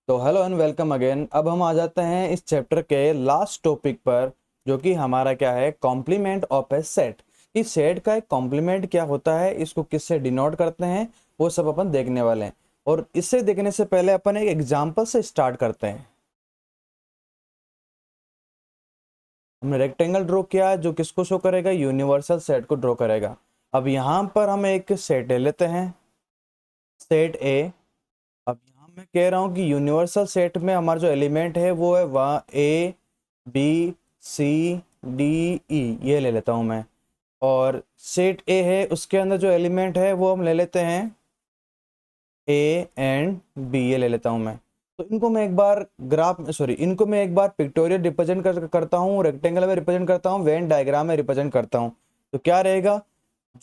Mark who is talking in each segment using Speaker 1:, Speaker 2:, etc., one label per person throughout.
Speaker 1: तो hello and welcome again. अब हम आ जाते हैं इस चैप्टर के लास्ट टॉपिक पर, जो कि हमारा क्या है, कॉम्प्लीमेंट ऑफ ए सेट। कि सेट का एक कॉम्प्लीमेंट क्या होता है, इसको किससे डिनोट करते हैं, वो सब अपन देखने वाले हैं। और इससे देखने से पहले अपन एक एग्जांपल से स्टार्ट करते हैं। हमने रेक्टेंगल ड्रॉ किया जो किसको शो करेगा, यूनिवर्सल सेट को ड्रॉ करेगा। अब यहाँ पर हम एक सेट ले लेते हैं, सेट ए। अब यहाँ मैं कह रहा हूँ कि यूनिवर्सल सेट में हमारा जो एलिमेंट है वो है वह ए बी सी डी ई, ये ले लेता हूँ मैं। और सेट ए है, उसके अंदर जो एलिमेंट है वो हम ले लेते हैं ए एंड बी, ये ले लेता हूँ मैं। तो इनको मैं एक बार ग्राफ में, सॉरी, इनको मैं एक बार पिक्टोरियल रिप्रेजेंट करता हूँ, रेक्टेंगल में रिप्रेजेंट करता हूँ, वेन डायग्राम में रिप्रेजेंट करता हूँ। तो क्या रहेगा,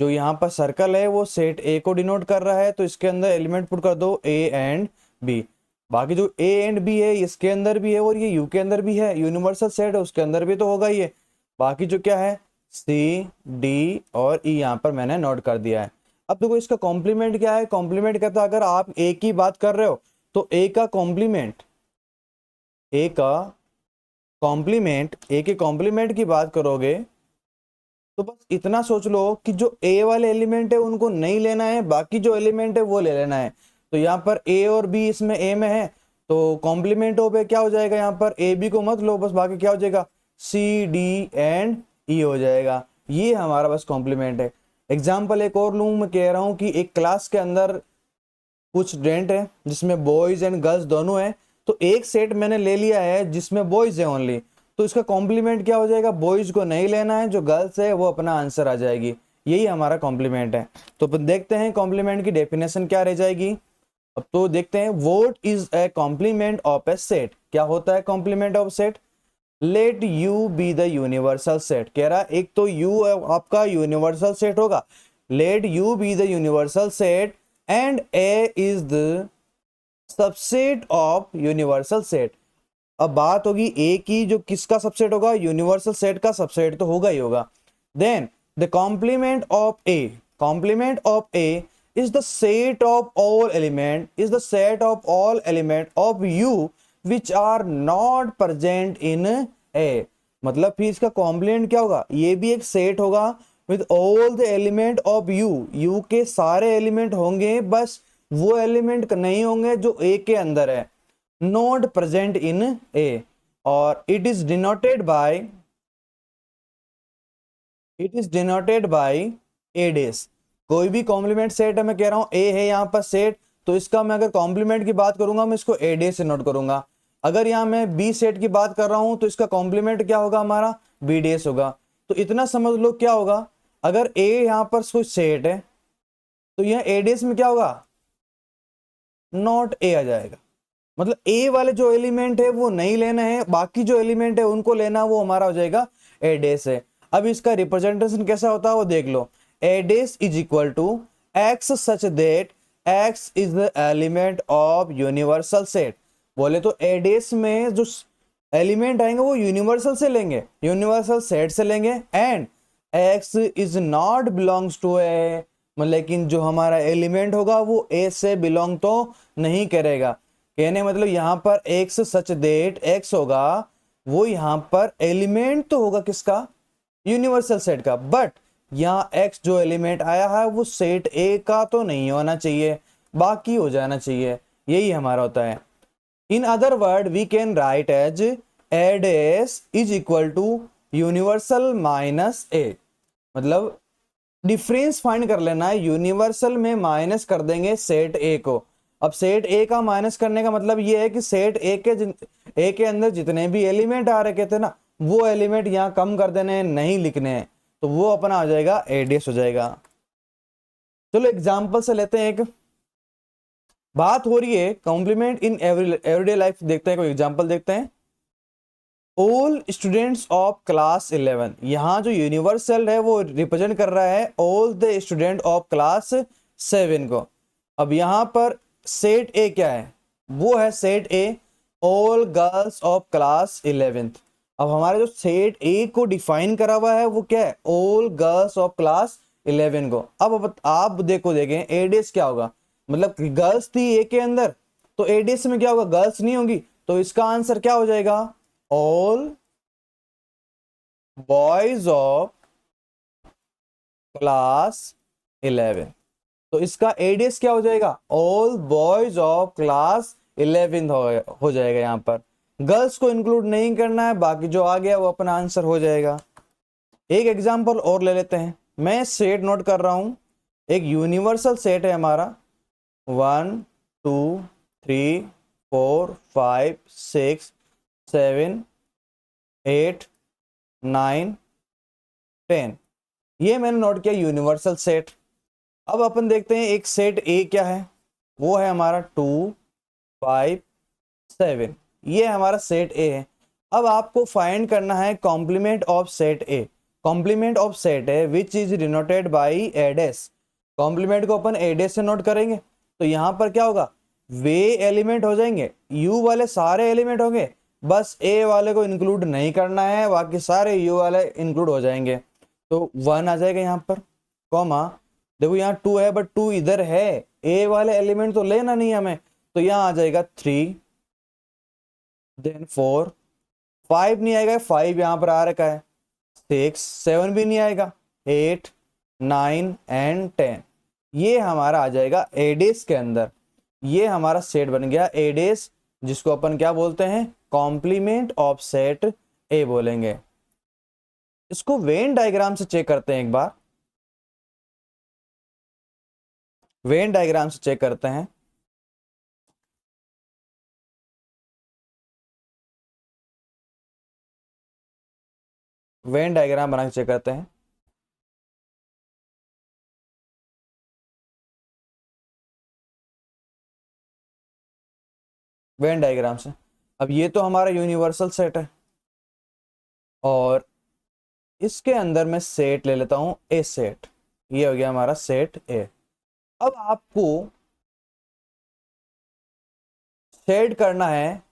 Speaker 1: जो यहाँ पर सर्कल है वो सेट ए को डिनोट कर रहा है, तो इसके अंदर एलिमेंट पुट कर दो ए एंड बी। बाकी जो ए एंड बी है इसके अंदर भी है और ये यू के अंदर भी है, यूनिवर्सल सेट है उसके अंदर भी तो होगा ये। बाकी जो क्या है, सी डी और ई यहाँ पर मैंने नोट कर दिया है। अब देखो इसका कॉम्प्लीमेंट क्या है, कॉम्प्लीमेंट कहता है अगर आप ए की बात कर रहे हो तो ए का कॉम्प्लीमेंट, ए का कॉम्प्लीमेंट, ए के कॉम्प्लीमेंट की बात करोगे तो बस इतना सोच लो कि जो ए वाले एलिमेंट है उनको नहीं लेना है, बाकी जो एलिमेंट है वो ले लेना है। तो यहाँ पर ए और बी इसमें ए में है, तो कॉम्प्लीमेंट हो पे क्या हो जाएगा, यहाँ पर ए बी को मत लो, बस बाकी क्या हो जाएगा, सी डी एंड ई हो जाएगा। ये हमारा बस कॉम्प्लीमेंट है। एग्जाम्पल एक और लूँ, मैं कह रहा हूँ कि एक क्लास के अंदर कुछ स्टूडेंट है जिसमें बॉयज एंड गर्ल्स दोनों है। तो एक सेट मैंने ले लिया है जिसमें बॉयज है ओनली, तो इसका कॉम्प्लीमेंट क्या हो जाएगा, बॉयज को नहीं लेना है, जो गर्ल्स है वो अपना आंसर आ जाएगी। यही हमारा कॉम्प्लीमेंट है। तो अपन देखते हैं कॉम्प्लीमेंट की डेफिनेशन क्या रह जाएगी। अब तो देखते हैं, what is A complement of A set. क्या होता है complement of set, let U be the universal set. कह रहा है एक तो यू आपका यूनिवर्सल सेट होगा, let U be the universal set and A is the subset of universal set. अब बात होगी ए की, जो किसका सबसेट होगा, यूनिवर्सल सेट का सबसेट तो होगा ही होगा। Then the complement of A, complement of A is the set of all element is the set of all element of u which are not present in a। मतलब फिर इसका complement क्या होगा, ये भी एक सेट होगा with all the element of u, u के सारे एलिमेंट होंगे, बस वो एलिमेंट नहीं होंगे जो a के अंदर है, not present in a। और it is denoted by a days। कोई भी कॉम्प्लीमेंट सेट है, मैं कह रहा हूं ए है यहाँ पर सेट, तो इसका मैं अगर कॉम्प्लीमेंट की बात करूंगा मैं इसको ए डे से नोट करूंगा। अगर यहाँ मैं बी सेट की बात कर रहा हूं तो इसका कॉम्प्लीमेंट क्या होगा, हमारा बी डेस होगा। तो इतना समझ लो क्या होगा, अगर ए यहाँ पर कोई सेट है तो यह ए डेस में क्या होगा, नॉट ए आ जाएगा। मतलब ए वाले जो एलिमेंट है वो नहीं लेना है, बाकी जो एलिमेंट है उनको लेना, वो हमारा हो जाएगा ए डेस है। अब इसका रिप्रेजेंटेशन कैसा होता है वो देख लो, A dash is equal to x such that x is the element of universal set. बोले तो ए डेस में जो एलिमेंट आएंगे वो यूनिवर्सल से लेंगे, यूनिवर्सल सेट से लेंगे, and x is not belongs to A, लेकिन जो हमारा एलिमेंट होगा वो ए से बिलोंग तो नहीं करेगा। कहने मतलब यहाँ पर एक्स सच देट एक्स होगा, वो यहाँ पर एलिमेंट तो होगा किसका, यूनिवर्सल सेट का, बट यहाँ एक्स जो एलिमेंट आया है वो सेट ए का तो नहीं होना चाहिए, बाकी हो जाना चाहिए। यही हमारा होता है। In other word we can write as A dash is equal to universal minus A. मतलब डिफरेंस फाइंड कर लेना है, यूनिवर्सल में माइनस कर देंगे सेट ए को। अब सेट ए का माइनस करने का मतलब ये है कि सेट ए के अंदर जितने भी एलिमेंट आ रखे थे ना, वो एलिमेंट यहाँ कम कर देने हैं, नहीं लिखने हैं, तो वो अपना आ जाएगा एडीएस हो जाएगा। चलो एग्जाम्पल से लेते हैं, एक बात हो रही है कॉम्प्लीमेंट इन एवरीडे लाइफ, देखते हैं कोई एग्जाम्पल देखते हैं। ऑल स्टूडेंट्स ऑफ क्लास 11, यहाँ जो यूनिवर्सल है वो रिप्रेजेंट कर रहा है all the student of class 7 को। अब यहाँ पर सेट ए क्या है, वो है set A all girls of class 11th। अब हमारे जो सेट ए को डिफाइन करा हुआ है वो क्या है, ऑल गर्ल्स ऑफ क्लास 11 को। अब आप देखो, देखें ए डेस क्या होगा, मतलब गर्ल्स थी ए के अंदर, तो एडीएस में क्या होगा, गर्ल्स नहीं होंगी, तो इसका आंसर क्या हो जाएगा, ऑल बॉयज ऑफ क्लास 11। तो इसका एडीएस क्या हो जाएगा, ऑल बॉयज ऑफ क्लास 11 हो जाएगा। यहां पर गर्ल्स को इंक्लूड नहीं करना है, बाकी जो आ गया वो अपना आंसर हो जाएगा। एक एग्जांपल और ले लेते हैं, मैं सेट नोट कर रहा हूं, एक यूनिवर्सल सेट है हमारा 1 2 3 4 5 6 7 8 9 10, ये मैंने नोट किया यूनिवर्सल सेट। अब अपन देखते हैं एक सेट ए क्या है, वो है हमारा 2 5 7, ये हमारा सेट ए है। अब आपको फाइंड करना है complement of set A. Complement of set A which is denoted by A dash. Complement को अपन एडेस से नोट करेंगे, तो यहां पर क्या होगा, वे एलिमेंट हो जाएंगे, यू वाले सारे एलिमेंट होंगे, बस ए वाले को इंक्लूड नहीं करना है, बाकी सारे यू वाले इंक्लूड हो जाएंगे। तो 1 आ जाएगा यहाँ पर, कॉमा, देखो यहाँ 2 है बट 2 इधर है, ए वाले एलिमेंट तो लेना नहीं हमें, तो यहाँ आ जाएगा 3, देन 4, 5 नहीं आएगा, 5 यहाँ पर आ रखा है, 6 7 भी नहीं आएगा, 8 9 एंड 10, ये हमारा आ जाएगा एडेस के अंदर। ये हमारा सेट बन गया एडेस, जिसको अपन क्या बोलते हैं, कॉम्प्लीमेंट ऑफ सेट ए बोलेंगे। इसको वेन डायग्राम से चेक करते हैं एक बार, वेन डायग्राम से चेक करते हैं। वेन डायग्राम बना के चेक करते हैं। वेन डायग्राम से, अब ये तो हमारा यूनिवर्सल सेट है, और इसके अंदर मैं सेट ले लेता हूं ए सेट, ये हो गया हमारा सेट ए। अब आपको सेट करना है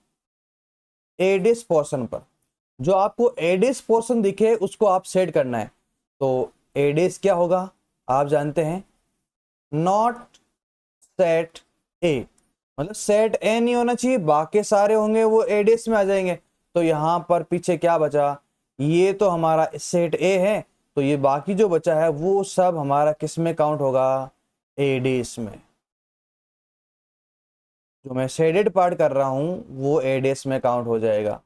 Speaker 1: एडिस पोर्शन पर, जो आपको एडिस पोर्शन दिखे उसको आप सेट करना है। तो एडिस क्या होगा, आप जानते हैं, नॉट सेट ए, मतलब सेट ए नहीं होना चाहिए, बाकी सारे होंगे वो एडिस में आ जाएंगे। तो यहां पर पीछे क्या बचा, ये तो हमारा सेट ए है, तो ये बाकी जो बचा है वो सब हमारा किस में काउंट होगा, एडिस में। जो मैं शेडेड पार्ट कर रहा हूं वो एडिस में काउंट हो जाएगा।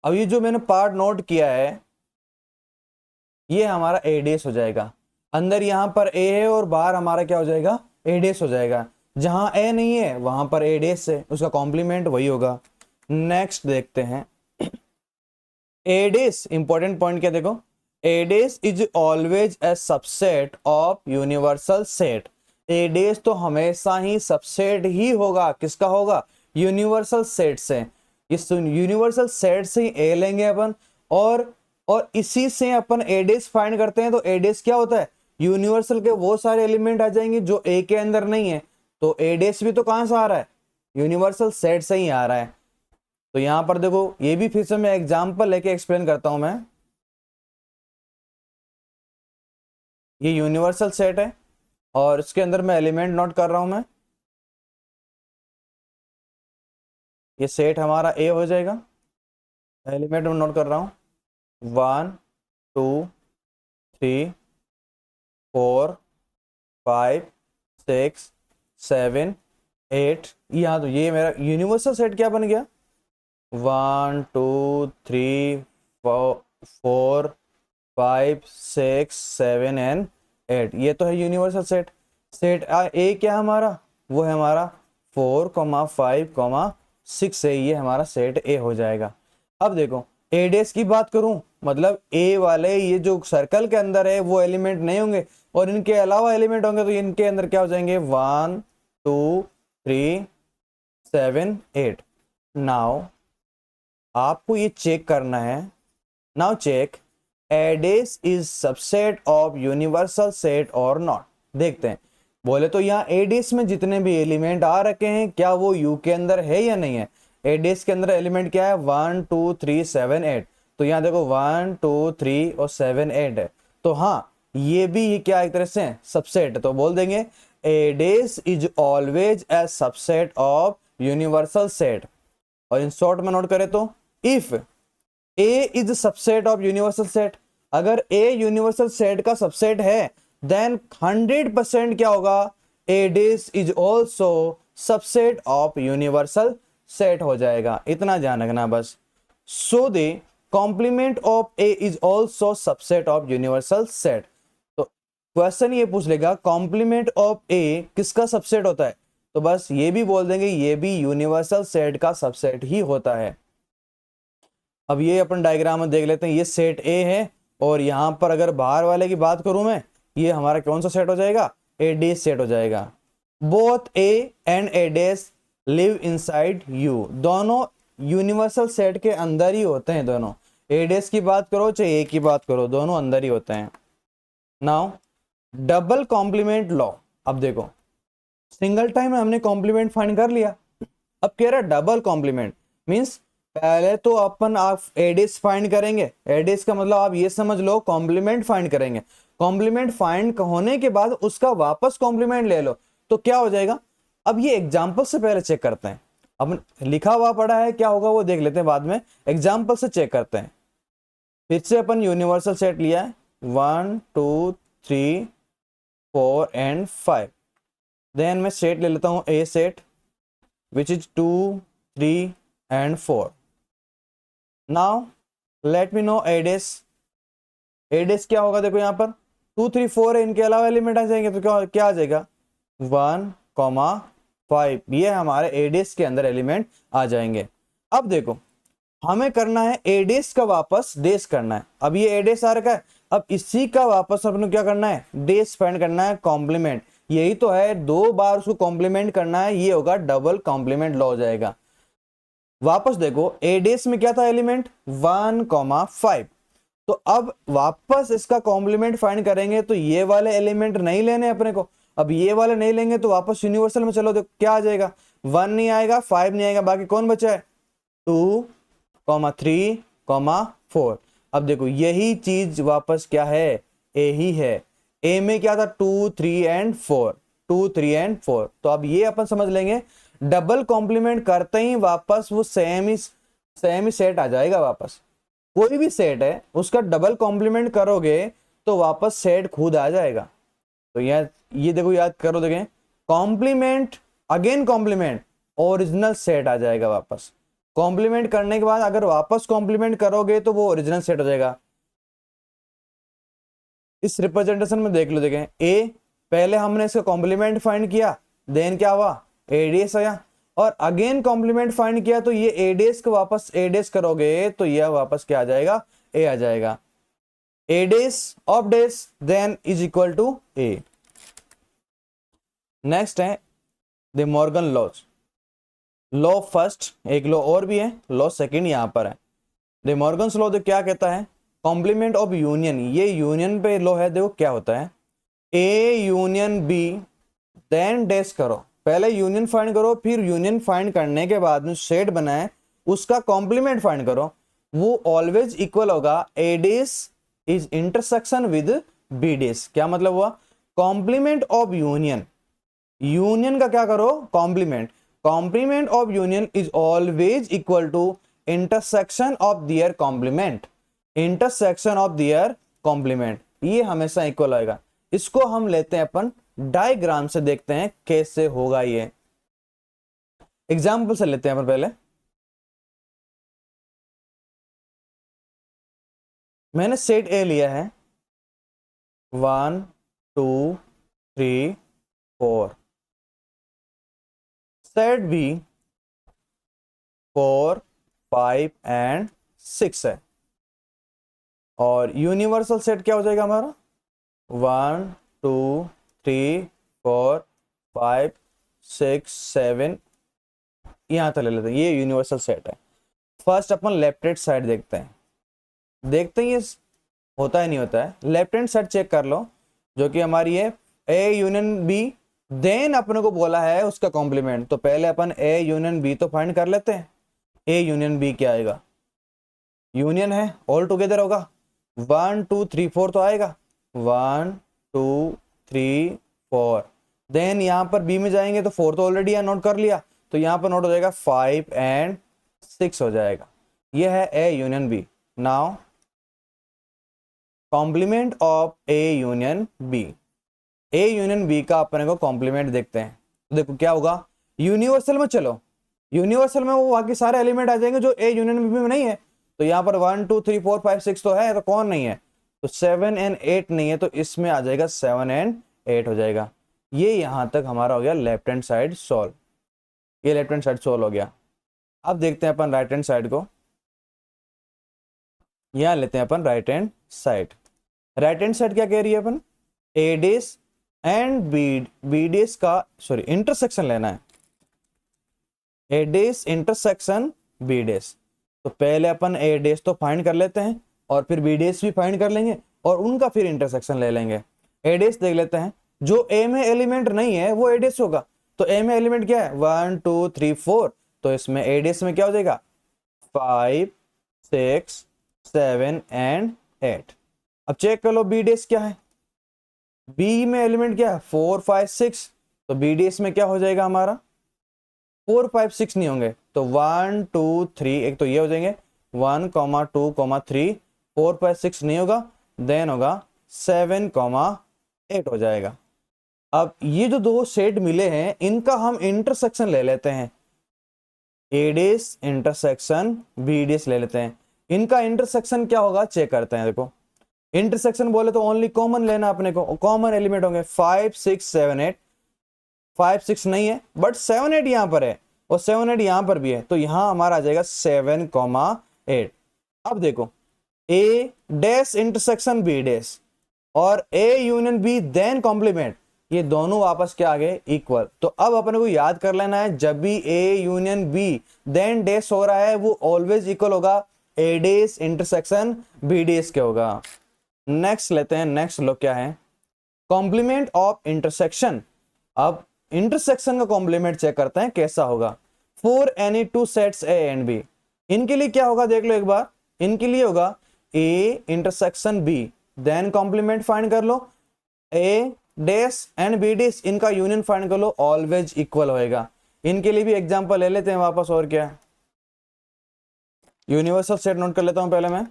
Speaker 1: अब ये जो मैंने पार्ट नोट किया है ये हमारा एडेस हो जाएगा। अंदर यहां पर ए है और बाहर हमारा क्या हो जाएगा, एडेस हो जाएगा। जहां ए नहीं है वहां पर एडेस है, उसका कॉम्प्लीमेंट वही होगा। नेक्स्ट देखते हैं, एडेस इंपॉर्टेंट पॉइंट क्या, देखो, A dash is always a subset of universal set. A dash तो हमेशा ही सबसेट ही होगा, किसका होगा, यूनिवर्सल सेट से। इस यूनिवर्सल सेट से ही ए लेंगे अपन, और इसी से अपन एडेस फाइंड करते हैं। तो एडेस क्या होता है, यूनिवर्सल के वो सारे एलिमेंट आ जाएंगे जो ए के अंदर नहीं है। तो एडेस भी तो कहां से आ रहा है, यूनिवर्सल सेट से ही आ रहा है। तो यहां पर देखो, ये भी फिर से मैं एग्जांपल लेके एक्सप्लेन करता हूं मैं। ये यूनिवर्सल सेट है और इसके अंदर मैं एलिमेंट नोट कर रहा हूं मैं, ये सेट हमारा ए हो जाएगा। एलिमेंट में नोट कर रहा हूं 1 2 3 4 5 6 7 8, यहाँ तो ये मेरा यूनिवर्सल सेट क्या बन गया, 1 2 3 4 5 6 7 एंड 8, ये तो है यूनिवर्सल सेट। सेट ए क्या हमारा, वो है हमारा 4 5 है, ये हमारा सेट ए हो जाएगा। अब देखो एडेस की बात करूं, मतलब ए वाले ये जो सर्कल के अंदर है वो एलिमेंट नहीं होंगे, और इनके अलावा एलिमेंट होंगे, तो इनके अंदर क्या हो जाएंगे, 1 2 3 7 8। नाउ आपको ये चेक करना है, now check A dash is subset of universal set और नॉट। देखते हैं, बोले तो यहाँ एडेस में जितने भी एलिमेंट आ रखे हैं क्या वो यू के अंदर है या नहीं है। एडेस के अंदर एलिमेंट क्या है, 1 2 3 7 8। तो यहाँ देखो 1 2 3 और 7 8 है। तो हाँ, ये भी ये क्या एक तरह से सबसेट है। तो बोल देंगे A dash is always a subset of universal set. और इन शॉर्ट में नोट करें तो if A is subset of universal set, अगर ए यूनिवर्सल सेट का सबसेट है, देन 100% क्या होगा, A dash is also subset of universal set हो जाएगा। इतना ध्यान रखना बस। So the complement of A is also subset of universal set. तो क्वेश्चन ये पूछ लेगा कॉम्प्लीमेंट ऑफ ए किसका सबसेट होता है, तो बस ये भी बोल देंगे ये भी यूनिवर्सल सेट का सबसेट ही होता है। अब ये अपन डायग्राम में देख लेते हैं, ये सेट ए है और यहां पर अगर बाहर वाले की बात करूं मैं, ये हमारा कौन सा सेट हो जाएगा, ए डेस सेट हो जाएगा। Both A and A dash live inside U, दोनों यूनिवर्सल सेट के अंदर ही होते हैं दोनों। ए डेस की बात करो चाहे ए की बात करो, दोनों अंदर ही होते हैं। Now double complement law. अब देखो सिंगल टाइम में हमने कॉम्प्लीमेंट फाइंड कर लिया, अब कह रहा है डबल कॉम्प्लीमेंट मींस पहले तो अपन आप एडिस फाइंड करेंगे, एडिस का मतलब आप ये समझ लो कॉम्प्लीमेंट फाइंड करेंगे, कॉम्प्लीमेंट फाइंड होने के बाद उसका वापस कॉम्प्लीमेंट ले लो तो क्या हो जाएगा। अब ये एग्जांपल से पहले चेक करते हैं, अब लिखा हुआ पड़ा है क्या होगा वो देख लेते हैं बाद में, एग्जांपल से चेक करते हैं। फिर से अपन यूनिवर्सल सेट लिया है 1 2 3 4 एंड 5, देन मैं सेट ले लेता हूं A set which is 2 3 and 4। Now let me know A dash, A dash क्या होगा, देखो यहाँ पर 2 3 4 है, इनके अलावा एलिमेंट आ जाएंगे तो क्या क्या आ जाएगा 1 5, ये हमारे एडेस के अंदर एलिमेंट आ जाएंगे। अब देखो हमें करना है एडेस का वापस डेस करना है, अब ये एडेस आ रखा है, अब इसी का वापस अपने क्या करना है, डेस फाइंड करना है, कॉम्प्लीमेंट, यही तो है, 2 बार उसको कॉम्प्लीमेंट करना है, ये होगा डबल कॉम्प्लीमेंट लॉ हो जाएगा। वापस देखो एडेस में क्या था एलिमेंट 1 5, तो अब वापस इसका कॉम्प्लीमेंट फाइंड करेंगे तो ये वाले एलिमेंट नहीं लेने अपने को, अब ये वाले नहीं लेंगे तो वापस यूनिवर्सल में चलो, देखो क्या आ जाएगा 1 नहीं आएगा 5 नहीं आएगा, बाकी कौन बचा है 2 3 4। अब देखो यही चीज वापस क्या है, ए ही है, ए में क्या था 2 3 एंड 4, 2 3 एंड 4। तो अब ये अपन समझ लेंगे डबल कॉम्प्लीमेंट करते ही वापस वो सेम ही सेट आ जाएगा वापस। कोई भी सेट है उसका डबल कॉम्प्लीमेंट करोगे तो वापस सेट खुद आ जाएगा। तो ये देखो याद करो, देखें complement again complement original set आ जाएगा वापस। कॉम्प्लीमेंट करने के बाद अगर वापस कॉम्प्लीमेंट करोगे तो वो ओरिजिनल सेट हो जाएगा। इस रिप्रेजेंटेशन में देख लो, देखें ए पहले हमने इसका कॉम्प्लीमेंट फाइंड किया, देन क्या हुआ एडीएस आया, और अगेन कॉम्प्लीमेंट फाइंड किया तो ये एडीएस को वापस एडीएस करोगे तो यह वापस क्या आ जाएगा, ए आ जाएगा। A dash of dash then is equal to A. Next है the Morgan laws. Law first, एक लॉ और भी है, लॉ सेकंड यहां पर है। द मॉर्गन्स लॉ क्या कहता है, कॉम्प्लीमेंट ऑफ यूनियन, ये यूनियन पे लॉ है, देखो क्या होता है ए यूनियन बी देन डेस करो, पहले यूनियन फाइंड करो, फिर यूनियन फाइंड करने के बाद में सेट बनाए उसका कॉम्प्लीमेंट फाइंड करो, वो ऑलवेज इक्वल होगा A dash is intersection with B dash. क्या मतलब हुआ, कॉम्प्लीमेंट ऑफ यूनियन, यूनियन का क्या करो complement, complement of union is always equal to intersection of their complement, intersection of their complement, ये हमेशा इक्वल आएगा। इसको हम लेते हैं अपन डायग्राम से, देखते हैं कैसे होगा ये, एग्जाम्पल से लेते हैं अपन पहले। मैंने सेट ए लिया है 1 2 3 4, सेट बी 4 5 एंड 6 है, और यूनिवर्सल सेट क्या हो जाएगा हमारा 1 2 3 4 5 6 7, यहां तक ले लेते हैं, ये यूनिवर्सल सेट है। फर्स्ट अपन लेफ्ट हैंड साइड देखते हैं, देखते हैं ये होता है नहीं होता है। लेफ्ट हैंड साइड चेक कर लो, जो कि हमारी है ए यूनियन बी, देन अपने को बोला है उसका कॉम्प्लीमेंट, तो पहले अपन ए यूनियन बी तो फाइंड कर लेते हैं। ए यूनियन बी क्या आएगा, यूनियन है, ऑल टुगेदर होगा, 1 2 3 4 तो आएगा, 1 2 3 4। देन यहाँ पर बी में जाएंगे तो 4 तो ऑलरेडी है, नोट कर लिया, तो यहाँ पर नोट हो जाएगा 5 एंड 6 हो जाएगा। ये है A union B. Now complement of A union B, A union B का अपने को कॉम्प्लीमेंट देखते हैं। तो देखो क्या होगा, यूनिवर्सल में चलो, यूनिवर्सल में वो बाकी सारे एलिमेंट आ जाएंगे जो ए यूनियन बी में नहीं है। तो यहाँ पर 1 2 3 4 5 6 तो है, तो कौन नहीं है, तो 7 एंड 8 नहीं है, तो इसमें आ जाएगा 7 एंड 8 हो जाएगा। ये यहां तक हमारा हो गया लेफ्ट हैंड साइड सॉल्व, ये लेफ्ट हैंड साइड सॉल्व हो गया। अब देखते हैं अपन राइट हैंड साइड को, यहां लेते हैं अपन right hand side. Right hand side क्या कह रही है अपन, ए डेस एंड बी डेस का सॉरी इंटरसेक्शन लेना है, ए डेस इंटरसेक्शन बी डेस। तो पहले अपन ए डेस तो फाइंड कर लेते हैं और फिर बी डेस भी फाइंड कर लेंगे और उनका फिर इंटरसेक्शन ले लेंगे। ए डेस देख लेते हैं, जो ए में एलिमेंट नहीं है वो ए डेस होगा। तो ए में एलिमेंट क्या है, 1 2 3 4, तो इसमें ए डेस में क्या हो जाएगा, 5 6 7 एंड 8। अब चेक कर लो बी डेस क्या है, बी में एलिमेंट क्या है 4 5 6, तो बी डेस में क्या हो जाएगा हमारा 4 5 6 नहीं होंगे, तो 1 2 3, एक तो ये हो जाएंगे 1 2 3, 4 5 6 नहीं होगा, देन होगा 7 8 हो जाएगा। अब ये जो दो सेट मिले हैं इनका हम इंटरसेक्शन ले लेते हैं, ए डेस इंटरसेक्शन बी डेस ले लेते हैं। इनका इंटरसेक्शन क्या होगा चेक करते हैं। देखो इंटरसेक्शन बोले तो ओनली कॉमन लेना अपने को, कॉमन एलिमेंट होंगे 5 6 7 8, 5 6 नहीं है बट 7 8 यहां पर है और 7 8 यहां पर भी है, तो यहां हमारा आ जाएगा 7 8। अब देखो A dash intersection B dash और A union B then complement, ये दोनों वापस क्या आ गए इक्वल। तो अब अपने को याद कर लेना है, जब भी A union B then dash हो रहा है वो ऑलवेज इक्वल होगा A dash intersection B dash के होगा। नेक्स्ट लेते हैं, नेक्स्ट लोग क्या है, कॉम्प्लीमेंट ऑफ इंटरसेक्शन। अब इंटरसेक्शन का कॉम्प्लीमेंट चेक करते हैं कैसा होगा, for any two sets A and B. इनके लिए क्या होगा देख लो एक बार, इनके लिए होगा A intersection B then complement find कर लो, A dash and B dash इनका यूनियन फाइंड कर लो, ऑलवेज इक्वल होएगा। इनके लिए भी एग्जांपल ले लेते हैं वापस, और क्या यूनिवर्सल सेट नोट कर लेता हूं पहले मैं,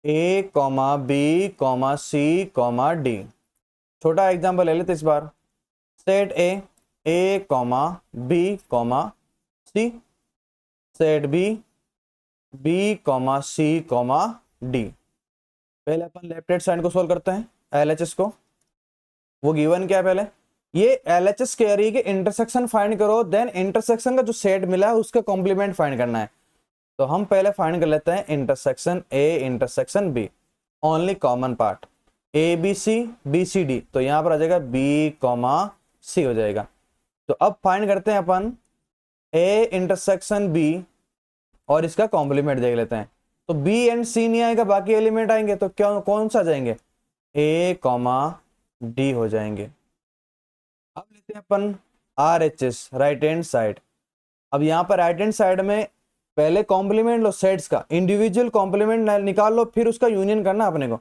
Speaker 1: A comma B comma C comma D. छोटा एग्जांपल ले लेते इस बार, set A comma B comma C, set B comma C comma D. पहले अपन लेफ्ट हैंड साइड को सोल्व करते हैं, एलएचएस को। वो गिवन क्या है, पहले ये एलएचएस कह रही है कि इंटरसेक्शन फाइंड करो, देन इंटरसेक्शन का जो सेट मिला है उसका कॉम्प्लीमेंट फाइंड करना है। तो हम पहले फाइंड कर लेते हैं intersection A intersection B, only common part A B C D, तो यहां पर आ जाएगा बी कॉमा सी हो जाएगा। तो अब फाइंड करते हैं अपन ए इंटरसेक्शन बी और इसका कॉम्प्लीमेंट देख लेते हैं। तो बी एंड सी नहीं आएगा, बाकी एलिमेंट आएंगे, तो क्या कौन सा जाएंगे, ए कॉमा डी हो जाएंगे। अब लेते हैं अपन R H S right hand side. अब यहाँ पर राइट हैंड साइड में पहले कॉम्प्लीमेंट लो सेट्स का, इंडिविजुअल कॉम्प्लीमेंट निकाल लो, फिर उसका यूनियन करना अपने को।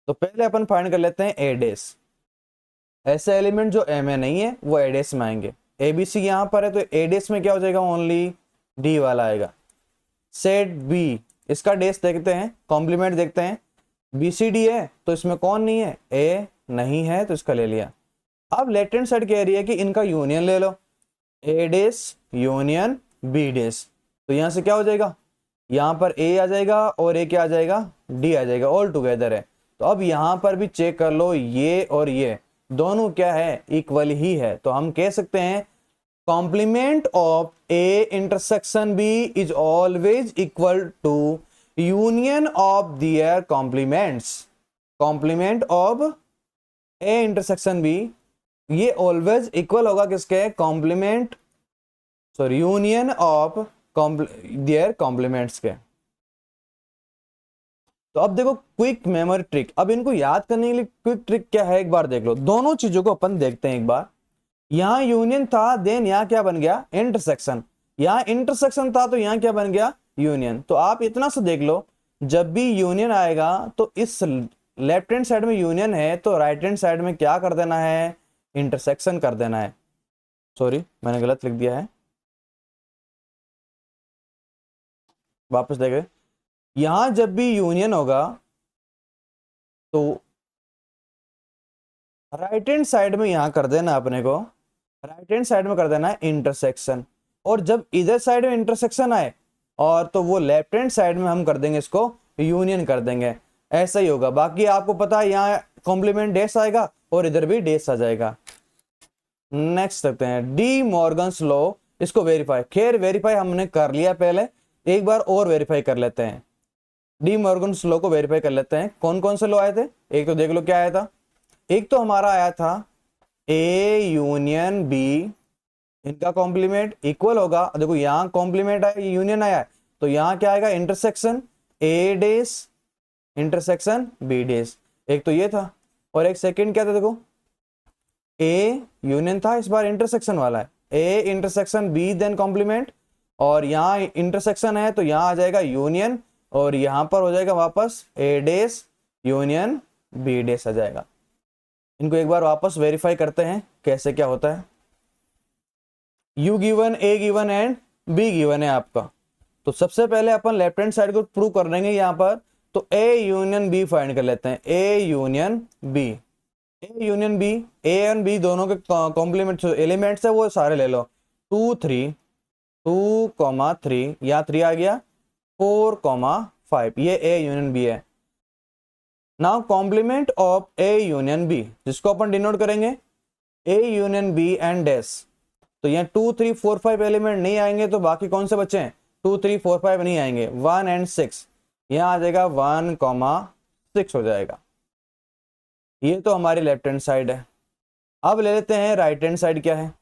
Speaker 1: तो पहले अपन फाइंड कर लेते हैं ए डेस, ऐसे एलिमेंट जो ए में नहीं है वो ए डेस में आएंगे। ए बी सी यहाँ पर है तो ए डेस में क्या हो जाएगा, ओनली डी वाला आएगा। सेट बी, इसका डेस देखते हैं, कॉम्प्लीमेंट देखते हैं, बी सी डी है तो इसमें कौन नहीं है, ए नहीं है तो इसका ले लिया। अब लेफ्ट हैंड साइड कह रही है कि इनका यूनियन ले लो, ए डेस यूनियन बी डेस, तो यहां से क्या हो जाएगा, यहां पर ए आ जाएगा और ए क्या आ जाएगा, डी आ जाएगा, ऑल टुगेदर है। तो अब यहां पर भी चेक कर लो, ये और ये दोनों क्या है, इक्वल ही है। तो हम कह सकते हैं complement of A intersection B is always equal to union of their complements. Complement of A intersection B ये ऑलवेज इक्वल होगा किसके, complement sorry union of their complements के। तो अब देखो क्विक मेमोरी ट्रिक, अब इनको याद करने के लिए क्विक ट्रिक क्या है एक बार देख लो, दोनों चीजों को अपन देखते हैं एक बार। यहां यूनियन था, देन यहां क्या बन गया, इंटरसेक्शन। यहाँ इंटरसेक्शन था तो यहाँ क्या बन गया, यूनियन। तो आप इतना सा देख लो, जब भी यूनियन आएगा तो इस लेफ्ट हैंड साइड में यूनियन है तो राइट हैंड साइड में क्या कर देना है, इंटरसेक्शन कर देना है। सॉरी मैंने गलत लिख दिया है, वापस देखें। यहां जब भी यूनियन होगा तो राइट हैंड साइड में यहां कर देना अपने को, राइट हैंड साइड में कर देना है इंटरसेक्शन। और जब इधर साइड में इंटरसेक्शन आए और तो वो लेफ्ट हैंड साइड में हम कर देंगे इसको यूनियन कर देंगे। ऐसा ही होगा। बाकी आपको पता है यहाँ कॉम्प्लीमेंट डेस आएगा और इधर भी डेस आ जाएगा। नेक्स्ट देखते हैं डी मॉर्गन्स लॉ, इसको वेरीफाई। खैर वेरीफाई हमने कर लिया पहले, एक बार और वेरीफाई कर लेते हैं। डी मॉर्गन्स लॉ को वेरीफाई कर लेते हैं। कौन कौन से लॉ आए थे, एक तो देख लो क्या आया था। एक तो हमारा आया था ए यूनियन बी, इनका कॉम्प्लीमेंट इक्वल होगा। देखो यहाँ कॉम्प्लीमेंट आया, यूनियन आया है, तो यहाँ क्या आएगा, intersection A dash intersection B dash. एक तो ये था, और एक सेकंड क्या था, देखो ए यूनियन था, इस बार इंटरसेक्शन वाला है, A intersection B then complement. और यहाँ इंटरसेक्शन है तो यहाँ आ जाएगा यूनियन, और यहाँ पर हो जाएगा वापस ए डेस यूनियन बी डेस आ जाएगा। इनको एक बार वापस वेरीफाई करते हैं कैसे क्या होता है। You given, A given and be given है आपका। तो सबसे पहले अपन लेफ्ट हैंड साइड को प्रूव कर देंगे यहाँ पर। तो ए यूनियन बी फाइंड कर लेते हैं, A union B. A union B, A and B दोनों के कॉम्प्लीमेंट एलिमेंट्स है वो सारे ले लो। 2 3 2,3, यहाँ 3 आ गया, 4,5, ये ए यूनियन बी है। Now complement of A union B, जिसको अपन डिनोट करेंगे A union B and dash. तो यहाँ 2 3 4 5 एलिमेंट नहीं आएंगे तो बाकी कौन से बचे हैं, 2 3 4 5 नहीं आएंगे, 1 एंड 6। यहाँ आ जाएगा 1,6 हो जाएगा। ये तो हमारी लेफ्ट हैंड साइड है। अब ले लेते हैं राइट हैंड साइड क्या है।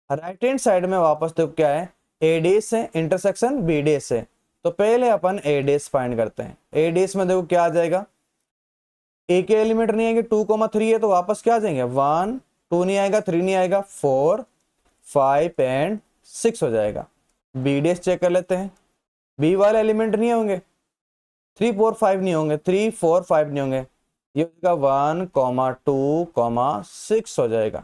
Speaker 1: राइट हैंड साइड में वापस तो क्या है, ए डेस है इंटरसेक्शन बी डेस है। तो पहले अपन ए डेस फाइंड करते हैं। ए डेस में देखो क्या आ जाएगा, ए के एलिमेंट नहीं आएंगे, 2,3 है तो वापस क्या आ जाएंगे, 1 2 नहीं आएगा, 3 नहीं आएगा, 4 5 एंड 6 हो जाएगा। बी डेस चेक कर लेते हैं, बी वाले एलिमेंट नहीं होंगे, 3 4 5 नहीं होंगे, 3 4 5 नहीं होंगे, ये हो जाएगा 1,2,6 हो जाएगा।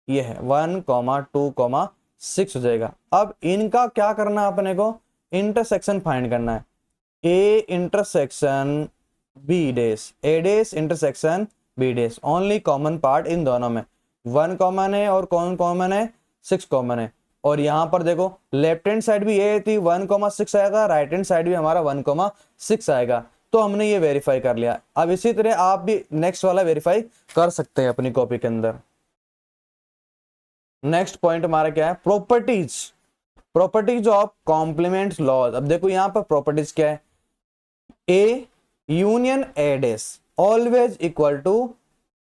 Speaker 1: ये है 1,2,6 हो जाएगा। अब इनका क्या करना है अपने को, इंटरसेक्शन फाइंड करना है। A intersection B dash, A dash intersection B dash, only common part इन दोनों में 1 कॉमन है और कौन कॉमन है, 6 कॉमन है। और यहां पर देखो लेफ्ट हैंड साइड भी ये थी 1,6 आएगा, राइट हैंड साइड भी हमारा 1,6 आएगा। तो हमने ये वेरीफाई कर लिया। अब इसी तरह आप भी नेक्स्ट वाला वेरीफाई कर सकते हैं अपनी कॉपी के अंदर। नेक्स्ट पॉइंट हमारा क्या है, properties. Properties of complement laws. अब देखो यहां पर प्रॉपर्टीज क्या है, A union A dash always equal to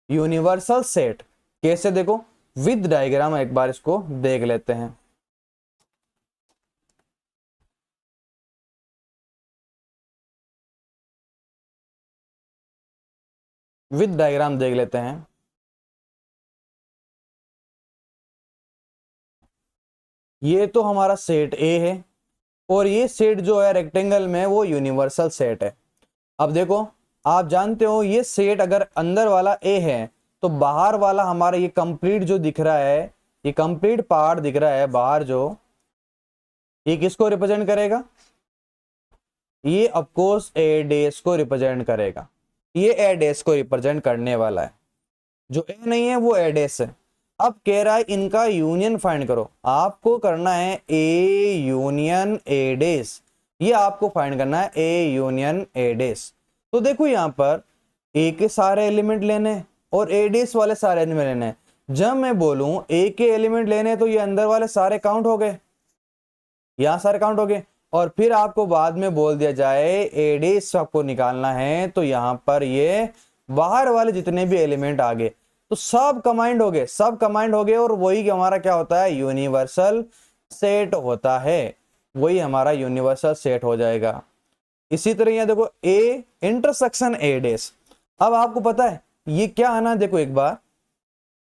Speaker 1: universal set. कैसे देखो, विद डायग्राम एक बार इसको देख लेते हैं। विद डायग्राम देख लेते हैं। ये तो हमारा सेट ए है, और ये सेट जो है रेक्टेंगल में वो यूनिवर्सल सेट है। अब देखो आप जानते हो ये सेट अगर अंदर वाला ए है तो बाहर वाला हमारा ये कंप्लीट जो दिख रहा है, ये कंप्लीट पार्ट दिख रहा है बाहर जो, ये किसको रिप्रेजेंट करेगा, ये ऑफकोर्स ए डेस को रिप्रेजेंट करेगा। ये ए डेस को रिप्रेजेंट करने वाला है, जो ए नहीं है वो ए डेस है। अब कह रहा है इनका यूनियन फाइंड करो। आपको करना है ए यूनियन ए डेस, ये आपको फाइंड करना है ए यूनियन ए डेस। तो देखो यहां पर ए के सारे एलिमेंट लेने और ए डेस वाले सारे एलिमेंट लेने। जब मैं बोलूं ए के एलिमेंट लेने तो ये अंदर वाले सारे काउंट हो गए, यहां सारे काउंट हो गए। और फिर आपको बाद में बोल दिया जाए ए डेस आपको निकालना है, तो यहां पर ये बाहर वाले जितने भी एलिमेंट आ गए तो सब कमांड हो गए, सब कमांड हो गए। और वही हमारा क्या होता है, यूनिवर्सल सेट होता है, वही हमारा यूनिवर्सल सेट हो जाएगा। इसी तरह यहां देखो ए इंटरसेक्शन ए डेस। अब आपको पता है ये क्या आना, देखो एक बार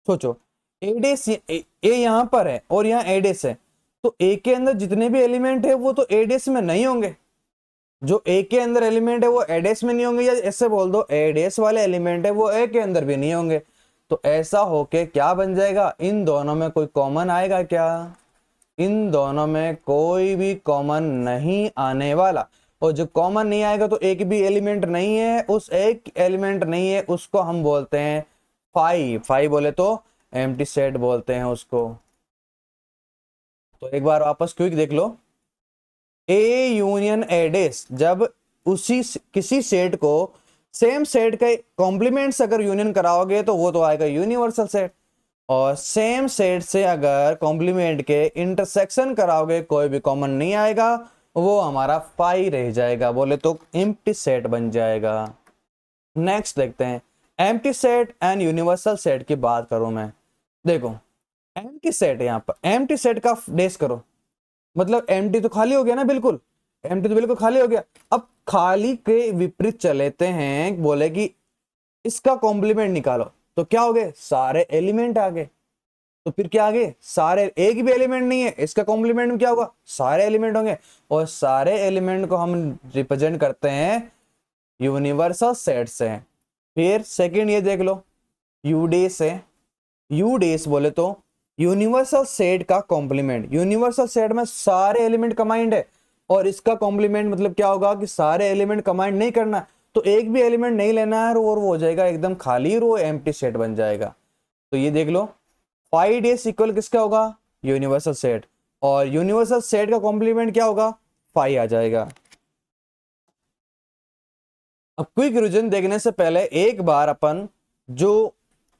Speaker 1: सोचो, ए डेस ए यहां पर है और यहां ए डेस है, तो ए के अंदर जितने भी एलिमेंट है वो तो ए डेस में नहीं होंगे। जो ए के अंदर एलिमेंट है वो ए डेस में नहीं होंगे, या ऐसे बोल दो ए डेस वाले एलिमेंट है वो ए के अंदर भी नहीं होंगे। तो ऐसा होके क्या बन जाएगा, इन दोनों में कोई कॉमन आएगा क्या? इन दोनों में कोई भी कॉमन नहीं आने वाला। और जो कॉमन नहीं आएगा तो एक भी एलिमेंट नहीं है, उस एक एलिमेंट नहीं है उसको हम बोलते हैं फाई। फाई बोले तो एम्प्टी सेट बोलते हैं उसको। तो एक बार वापस क्विक देख लो, ए यूनियन एडेस, जब उसी किसी सेट को सेम सेट के कॉम्प्लीमेंट्स अगर यूनियन कराओगे तो वो तो आएगा यूनिवर्सल सेट। और सेम सेट से अगर कॉम्प्लीमेंट के इंटरसेक्शन कराओगे कोई भी कॉमन नहीं आएगा, वो हमारा फाई रह जाएगा, बोले तो एम्प्टी सेट बन जाएगा। नेक्स्ट देखते हैं empty set and universal set की बात करूं मैं। देखो एम्प्टी सेट है, यहां पर एम्प्टी सेट का डेस करो, मतलब एम्प्टी तो खाली हो गया ना, बिल्कुल एम्प्टी तो बिल्कुल खाली हो गया। अब खाली के विपरीत चलेते हैं, बोले कि इसका कॉम्प्लीमेंट निकालो, तो क्या हो गए, सारे एलिमेंट आ गए। तो फिर क्या आ गए, सारे, एक भी एलिमेंट नहीं है, इसका कॉम्प्लीमेंट में क्या होगा, सारे एलिमेंट होंगे। और सारे एलिमेंट को हम रिप्रेजेंट करते हैं यूनिवर्सल सेट से। फिर सेकंड ये देख लो, यूडेस है। यूडेस बोले तो यूनिवर्सल सेट का कॉम्प्लीमेंट, यूनिवर्सल सेट में सारे एलिमेंट कंबाइंड है, और इसका कॉम्प्लीमेंट मतलब क्या होगा कि सारे एलिमेंट कंबाइंड नहीं करना है, तो एक भी एलिमेंट नहीं लेना है, और वो हो जाएगा एकदम खाली, और वो एम्प्टी सेट बन जाएगा। तो ये देख लो 5 इक्वल किसका होगा, यूनिवर्सल सेट, और यूनिवर्सल सेट का कॉम्प्लीमेंट क्या होगा, 5 आ जाएगा। अब क्विक रिवीजन देखने से पहले एक बार अपन जो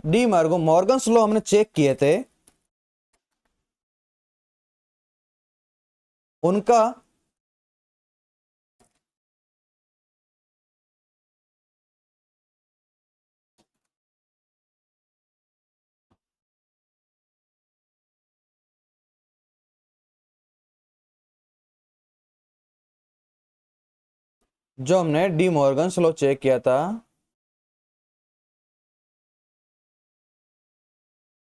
Speaker 1: डी मॉर्गन्स लॉ हमने चेक किए थे उनका जो हमने डी मॉर्गन्स लॉ चेक किया था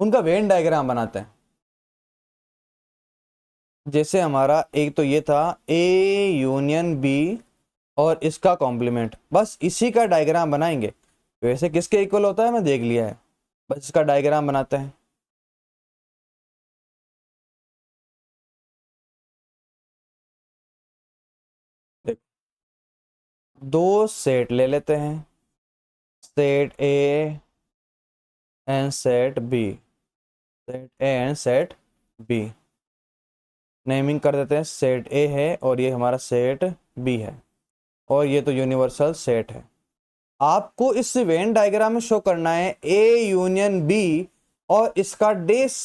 Speaker 1: उनका वेन डायग्राम बनाते हैं। जैसे हमारा एक तो ये था ए यूनियन बी और इसका कॉम्प्लीमेंट, बस इसी का डायग्राम बनाएंगे। वैसे किसके इक्वल होता है मैं देख लिया है, बस इसका डायग्राम बनाते हैं। देख, दो सेट ले लेते हैं, set A and set B, set A and set B. Naming कर देते हैं, सेट ए है और ये हमारा सेट बी है, और ये तो यूनिवर्सल सेट है। आपको इस वेन डायग्राम में शो करना है ए यूनियन बी, और इसका डेस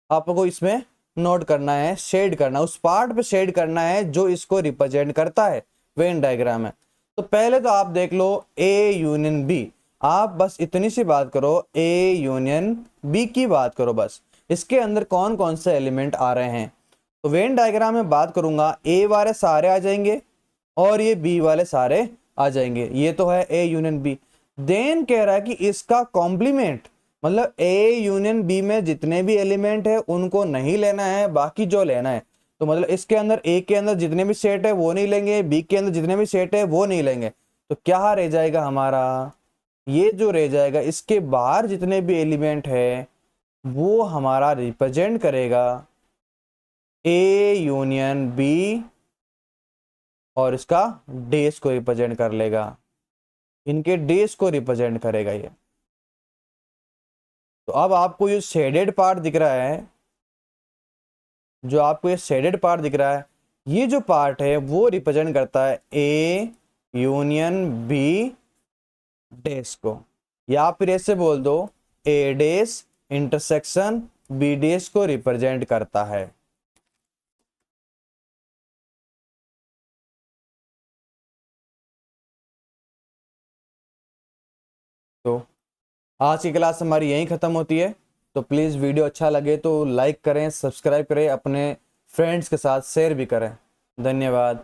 Speaker 1: आपको इसमें नोट करना है, शेड करना, उस पार्ट पे शेड करना है जो इसको रिप्रेजेंट करता है वेन डायग्राम में। तो पहले तो आप देख लो ए यूनियन बी, आप बस इतनी सी बात करो, ए यूनियन बी की बात करो, बस इसके अंदर कौन कौन से एलिमेंट आ रहे हैं। तो वेन डायग्राम में बात करूंगा, ए वाले सारे आ जाएंगे और ये बी वाले सारे आ जाएंगे, ये तो है ए यूनियन बी। देन कह रहा है कि इसका कॉम्प्लीमेंट, मतलब ए यूनियन बी में जितने भी एलिमेंट है उनको नहीं लेना है, बाकी जो लेना है। तो मतलब इसके अंदर ए के अंदर जितने भी सेट है वो नहीं लेंगे, बी के अंदर जितने भी सेट है वो नहीं लेंगे। तो क्या रह जाएगा हमारा, ये जो रह जाएगा इसके बाहर जितने भी एलिमेंट है वो हमारा रिप्रेजेंट करेगा ए यूनियन बी, और इसका डेस को रिप्रेजेंट कर लेगा, इनके डेस को रिप्रेजेंट करेगा ये। तो अब आपको ये शेडेड पार्ट दिख रहा है, जो आपको ये शेडेड पार्ट दिख रहा है, ये जो पार्ट है वो रिप्रेजेंट करता है ए यूनियन बी डेस को, या फिर ऐसे बोल दो ए डेस इंटरसेक्शन बी डेस को रिप्रेजेंट करता है। तो आज की क्लास हमारी यहीं ख़त्म होती है। तो प्लीज़ वीडियो अच्छा लगे तो लाइक करें, सब्सक्राइब करें, अपने फ्रेंड्स के साथ शेयर भी करें। धन्यवाद।